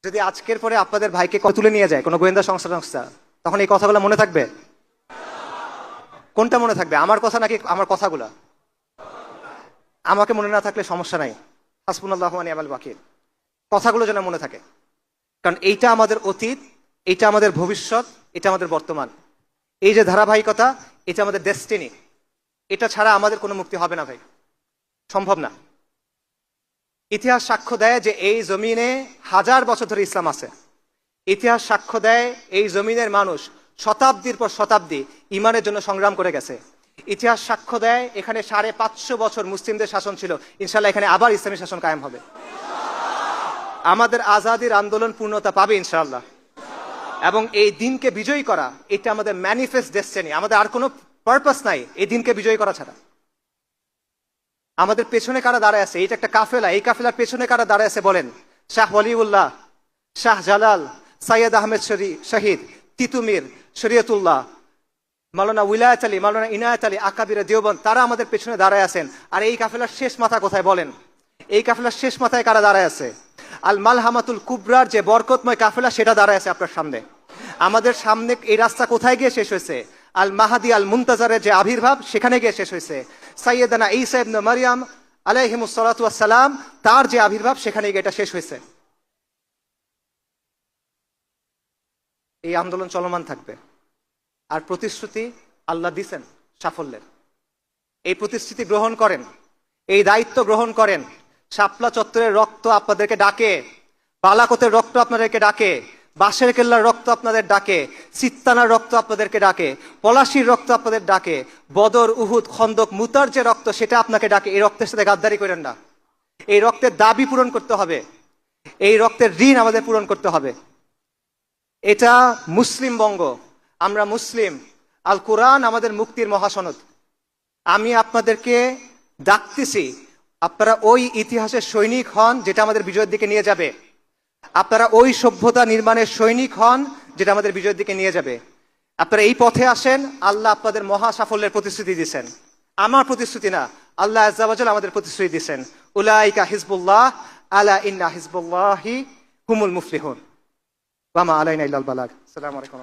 যদি আজকের পরে আপনাদের ভাইকে তুলে নিয়ে যায় কোনো গোয়েন্দা সংস্থা, তখন এই কথাগুলো মনে থাকবে? কোনটা মনে থাকবে, আমার কথা নাকি আমার কথাগুলা? আমাকে মনে না থাকলে সমস্যা নাই, হাসবুনাল্লাহু ওয়া নি'মাল ওয়াকিল। কথাগুলো যেন মনে থাকে, কারণ এইটা আমাদের অতীত, এটা আমাদের ভবিষ্যৎ, এটা আমাদের বর্তমান। এই যে ধারাবাহিকতা, এটা আমাদের ডেস্টিনি। এটা ছাড়া আমাদের কোনো মুক্তি হবে না ভাই, সম্ভব না। ইতিহাস সাক্ষ্য দেয় যে এই জমিনে 1000 বছর ধরে ইসলাম আছে। ইতিহাস সাক্ষ্য দেয় এই জমিনের মানুষ শতাব্দীর পর শতাব্দী ইমানের জন্য সংগ্রাম করে গেছে। ইতিহাস সাক্ষ্য দেয় এখানে 550 বছর মুসলিমদের শাসন ছিল, ইনশাল্লাহ এখানে আবার ইসলামী শাসন কায়েম হবে। আমাদের আজাদির আন্দোলন পূর্ণতা পাবে ইনশাআল্লাহ, এবং এই দিনকে বিজয়ী করা এটা আমাদের ম্যানিফেস্ট ডেস্টিনি। আমাদের আর কোনো পারপাস নাই এই দিনকে বিজয়ী করা ছাড়া। আমাদের পেছনে কারা দাঁড়ায় আছে? এইটা একটা কাফেলা, এই কাফেলার পেছনে কারা দাঁড়ায় আছে বলেন? শাহ ওয়ালিউল্লাহ, শাহ জালাল, সৈয়দ আহমেদ শহীদ, তিতুমির, শরীয়তুল্লাহ, মাওলানা উলায়াত আলী, মাওলানা ইনায়াত আলী, আকাবিরে দেওবন্দ, তারা আমাদের পেছনে দাঁড়ায় আছেন। আর এই কাফেলার শেষ মাথা কোথায় বলেন? এই কাফেলার শেষ মাথায় কারা দাঁড়ায় আছে? আল মালহামাতুল কুবরার যে বরকতময় কাফেলা, সেটা দাঁড়ায় আছে আপনার সামনে। আমাদের সামনে এই রাস্তা কোথায় গিয়ে শেষ হয়েছে? আল মাহাদি আল মুনতাজারের যে আবির্ভাব, সেখানে গিয়ে শেষ হয়েছে। সাইয়েদানা ঈসা ইবনে মারইয়াম আলাইহিমুস সালাতু ওয়াস সালাম, তার যে আবির্ভাব, সেখানে গিয়ে এটা শেষ হয়েছে। এই আন্দোলন চলমান থাকবে। আর প্রতিশ্রুতি আল্লাহ দিছেন সাফল্যের। এই প্রতিশ্রুতি গ্রহণ করেন, এই দায়িত্ব গ্রহণ করেন। শাপলা চত্বরের রক্ত আপনাদেরকে ডাকে, বালাকোটের রক্ত আপনাদেরকে ডাকে, বাঁশের কেল্লার রক্ত আপনাদের ডাকে, সিত্তানার রক্ত আপনাদেরকে ডাকে, পলাশির রক্ত আপনাদের ডাকে, বদর, উহুদ, খন্দক, মুতার যে রক্ত, সেটা আপনাকে ডাকে। এই রক্তের সাথে গাদ্দারি করেন না। এই রক্তের দাবি পূরণ করতে হবে, এই রক্তের ঋণ আমাদের পূরণ করতে হবে। এটা মুসলিম বঙ্গ, আমরা মুসলিম। আল কোরআন আমাদের মুক্তির মহাসনদ। আমি আপনাদেরকে ডাকতেছি, আপনারা ওই ইতিহাসের সৈনিক হন যেটা আমাদের বিজয়ের দিকে নিয়ে যাবে। আপনারা ওই সভ্যতা নির্মাণের সৈনিক হন যেটা আমাদের বিজয়ের দিকে নিয়ে যাবে। আপনারা এই পথে আসেন, আল্লাহ আপনাদের মহা সাফল্যের প্রতিশ্রুতি দিচ্ছেন। আমার প্রতিশ্রুতি না, আল্লাহ আজ্জা ওয়া জাল আমাদের প্রতিশ্রুতি দিচ্ছেন। উলাইকা হিজবুল্লাহ, আলা ইন্না হিজবুল্লাহি হুমুল মুফলিহুন। ওয়া মা আলাইনা ইল্লাল বালাগ। আসসালামু আলাইকুম।